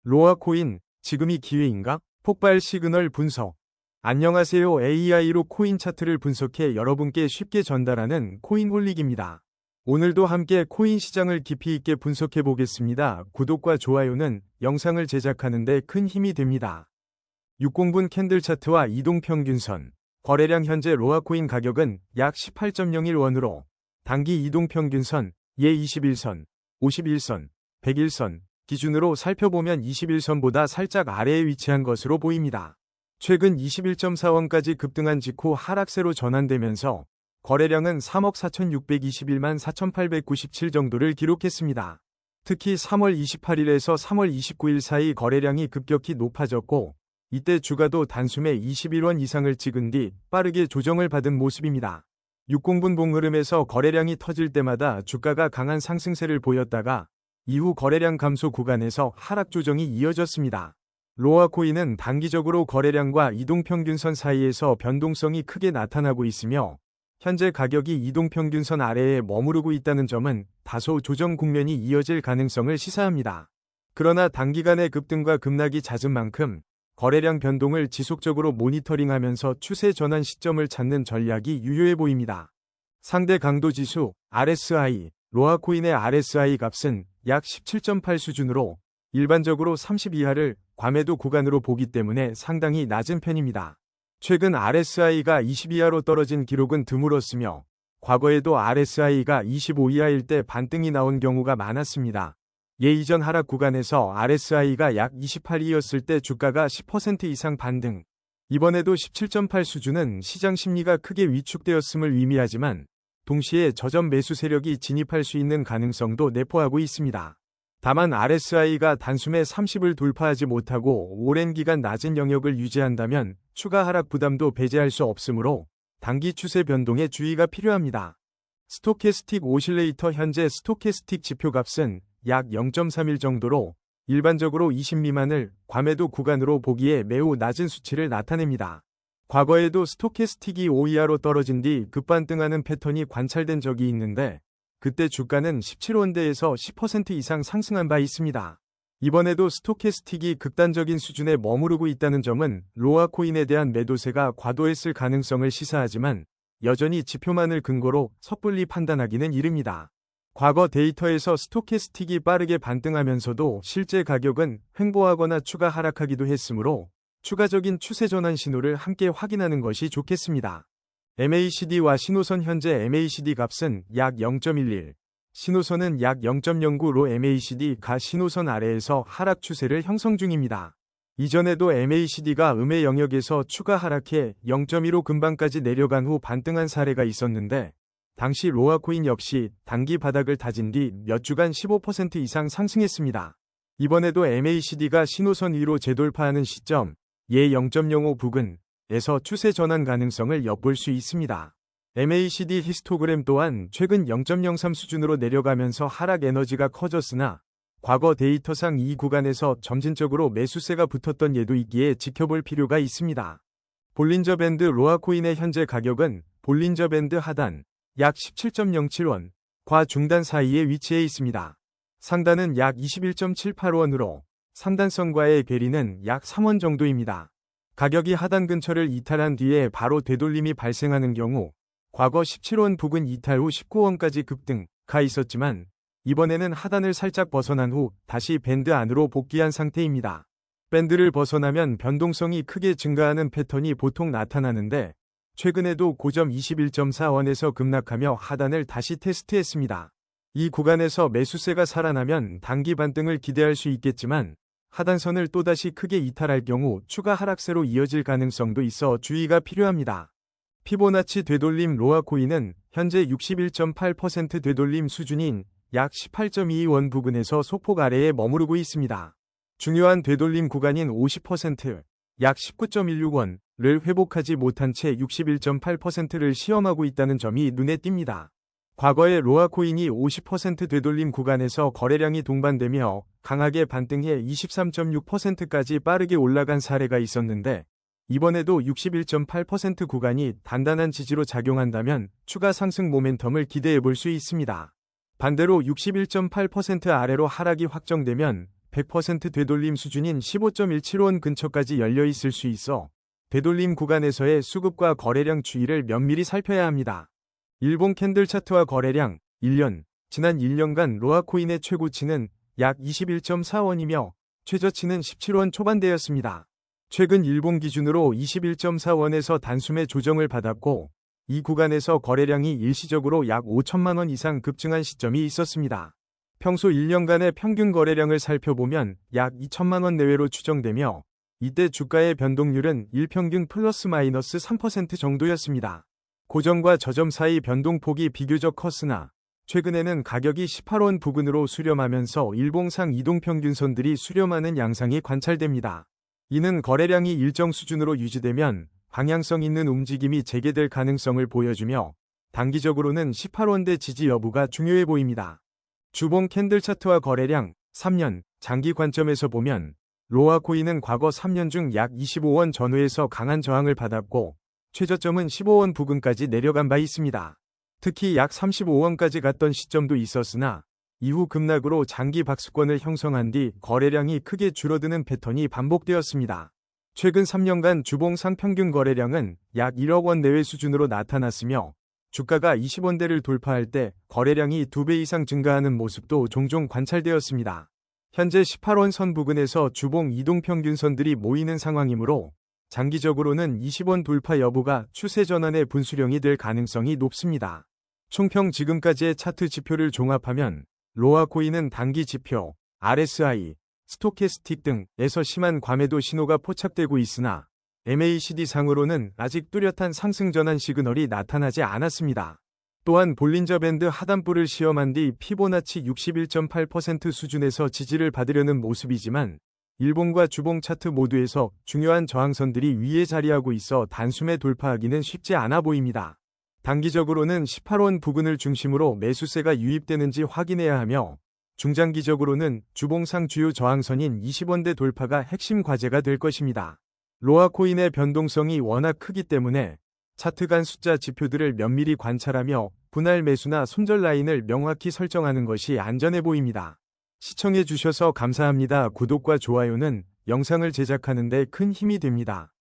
로아코인, 지금이 기회인가? 폭발 시그널 분석. 안녕하세요. AI로 코인 차트를 분석해 여러분께 쉽게 전달하는 코인홀릭입니다. 오늘도 함께 코인 시장을 깊이 있게 분석해 보겠습니다. 구독과 좋아요는 영상을 제작하는 데 큰 힘이 됩니다. 60분 캔들 차트와 이동평균선. 거래량 현재 로아코인 가격은 약 18.01원으로 단기 이동평균선, 예21선, 51선, 100일선 기준으로 살펴보면 21선보다 살짝 아래에 위치한 것으로 보입니다. 최근 21.4원까지 급등한 직후 하락세로 전환되면서 거래량은 3억 4,621만 4,897 정도를 기록했습니다. 특히 3월 28일에서 3월 29일 사이 거래량이 급격히 높아졌고 이때 주가도 단숨에 21원 이상을 찍은 뒤 빠르게 조정을 받은 모습입니다. 60분 봉흐름에서 거래량이 터질 때마다 주가가 강한 상승세를 보였다가 이후 거래량 감소 구간에서 하락 조정이 이어졌습니다. 로아코인은 단기적으로 거래량과 이동평균선 사이에서 변동성이 크게 나타나고 있으며 현재 가격이 이동평균선 아래에 머무르고 있다는 점은 다소 조정 국면이 이어질 가능성을 시사합니다. 그러나 단기간의 급등과 급락이 잦은 만큼 거래량 변동을 지속적으로 모니터링하면서 추세 전환 시점을 찾는 전략이 유효해 보입니다. 상대 강도 지수, RSI, 로아코인의 RSI 값은 약 17.8 수준으로 일반적으로 30 이하를 과매도 구간으로 보기 때문에 상당히 낮은 편입니다. 최근 RSI가 20 이하로 떨어진 기록은 드물었으며 과거에도 RSI가 25 이하일 때 반등이 나온 경우가 많았습니다. 이전 하락 구간에서 RSI가 약 28이었을 때 주가가 10% 이상 반등. 이번에도 17.8 수준은 시장 심리가 크게 위축되었음을 의미하지만 동시에 저점 매수 세력이 진입할 수 있는 가능성도 내포하고 있습니다. 다만 RSI가 단숨에 30을 돌파하지 못하고 오랜 기간 낮은 영역을 유지한다면 추가 하락 부담도 배제할 수 없으므로 단기 추세 변동에 주의가 필요합니다. 스토캐스틱 오실레이터 현재 스토캐스틱 지표값은 약 0.31 정도로 일반적으로 20 미만을 과매도 구간으로 보기에 매우 낮은 수치를 나타냅니다. 과거에도 스토캐스틱이 5 이하로 떨어진 뒤 급반등하는 패턴이 관찰된 적이 있는데 그때 주가는 17원대에서 10% 이상 상승한 바 있습니다. 이번에도 스토캐스틱이 극단적인 수준에 머무르고 있다는 점은 로아코인에 대한 매도세가 과도했을 가능성을 시사하지만 여전히 지표만을 근거로 섣불리 판단하기는 이릅니다. 과거 데이터에서 스토캐스틱이 빠르게 반등하면서도 실제 가격은 횡보하거나 추가 하락하기도 했으므로 추가적인 추세 전환 신호를 함께 확인하는 것이 좋겠습니다. MACD와 신호선 현재 MACD 값은 약 0.11, 신호선은 약 0.09로 MACD가 신호선 아래에서 하락 추세를 형성 중입니다. 이전에도 MACD가 음의 영역에서 추가 하락해 0.15 근방까지 내려간 후 반등한 사례가 있었는데 당시 로아코인 역시 단기 바닥을 다진 뒤 몇 주간 15% 이상 상승했습니다. 이번에도 MACD가 신호선 위로 재돌파하는 시점, 예 0.05 부근에서 추세 전환 가능성을 엿볼 수 있습니다. MACD 히스토그램 또한 최근 0.03 수준으로 내려가면서 하락 에너지가 커졌으나 과거 데이터상 이 구간에서 점진적으로 매수세가 붙었던 예도 있기에 지켜볼 필요가 있습니다. 볼린저 밴드 로아코인의 현재 가격은 볼린저 밴드 하단 약 17.07원, 과 중단 사이에 위치해 있습니다. 상단은 약 21.78원으로 상단선과의 괴리는 약 3원 정도입니다. 가격이 하단 근처를 이탈한 뒤에 바로 되돌림이 발생하는 경우 과거 17원 부근 이탈 후 19원까지 급등가 있었지만 이번에는 하단을 살짝 벗어난 후 다시 밴드 안으로 복귀한 상태입니다. 밴드를 벗어나면 변동성이 크게 증가하는 패턴이 보통 나타나는데 최근에도 고점 21.4원에서 급락하며 하단을 다시 테스트했습니다. 이 구간에서 매수세가 살아나면 단기 반등을 기대할 수 있겠지만 하단선을 또다시 크게 이탈할 경우 추가 하락세로 이어질 가능성도 있어 주의가 필요합니다. 피보나치 되돌림 로아코인은 현재 61.8% 되돌림 수준인 약 18.22원 부근에서 소폭 아래에 머무르고 있습니다. 중요한 되돌림 구간인 50%, 약 19.16원을 회복하지 못한 채 61.8%를 시험하고 있다는 점이 눈에 띕니다. 과거에 로아코인이 50% 되돌림 구간에서 거래량이 동반되며 강하게 반등해 23.6%까지 빠르게 올라간 사례가 있었는데 이번에도 61.8% 구간이 단단한 지지로 작용한다면 추가 상승 모멘텀을 기대해 볼 수 있습니다. 반대로 61.8% 아래로 하락이 확정되면 100% 되돌림 수준인 15.17원 근처까지 열려 있을 수 있어 되돌림 구간에서의 수급과 거래량 추이를 면밀히 살펴야 합니다. 일본 캔들 차트와 거래량 1년, 지난 1년간 로아코인의 최고치는 약 21.4원이며 최저치는 17원 초반대였습니다. 최근 일본 기준으로 21.4원에서 단숨에 조정을 받았고 이 구간에서 거래량이 일시적으로 약 5천만 원 이상 급증한 시점이 있었습니다. 평소 1년간의 평균 거래량을 살펴보면 약 2천만 원 내외로 추정되며 이때 주가의 변동률은 일평균 플러스 마이너스 3% 정도였습니다. 고점과 저점 사이 변동폭이 비교적 컸으나 최근에는 가격이 18원 부근으로 수렴하면서 일봉상 이동평균선들이 수렴하는 양상이 관찰됩니다. 이는 거래량이 일정 수준으로 유지되면 방향성 있는 움직임이 재개될 가능성을 보여주며 단기적으로는 18원대 지지 여부가 중요해 보입니다. 주봉 캔들 차트와 거래량 3년, 장기 관점에서 보면 로아코인은 과거 3년 중 약 25원 전후에서 강한 저항을 받았고 최저점은 15원 부근까지 내려간 바 있습니다. 특히 약 35원까지 갔던 시점도 있었으나 이후 급락으로 장기 박스권을 형성한 뒤 거래량이 크게 줄어드는 패턴이 반복되었습니다. 최근 3년간 주봉 상평균 거래량은 약 1억 원 내외 수준으로 나타났으며 주가가 20원대를 돌파할 때 거래량이 2배 이상 증가하는 모습도 종종 관찰되었습니다. 현재 18원 선 부근에서 주봉 이동평균선들이 모이는 상황이므로 장기적으로는 20원 돌파 여부가 추세 전환의 분수령이 될 가능성이 높습니다. 총평 지금까지의 차트 지표를 종합하면 로아코인은 단기 지표, RSI, 스토캐스틱 등에서 심한 과매도 신호가 포착되고 있으나 MACD 상으로는 아직 뚜렷한 상승 전환 시그널이 나타나지 않았습니다. 또한 볼린저 밴드 하단부를 시험한 뒤 피보나치 61.8% 수준에서 지지를 받으려는 모습이지만 일봉과 주봉 차트 모두에서 중요한 저항선들이 위에 자리하고 있어 단숨에 돌파하기는 쉽지 않아 보입니다. 단기적으로는 18원 부근을 중심으로 매수세가 유입되는지 확인해야 하며 중장기적으로는 주봉상 주요 저항선인 20원대 돌파가 핵심 과제가 될 것입니다. 로아코인의 변동성이 워낙 크기 때문에 차트 간 숫자 지표들을 면밀히 관찰하며 분할 매수나 손절 라인을 명확히 설정하는 것이 안전해 보입니다. 시청해 주셔서 감사합니다. 구독과 좋아요는 영상을 제작하는 데 큰 힘이 됩니다.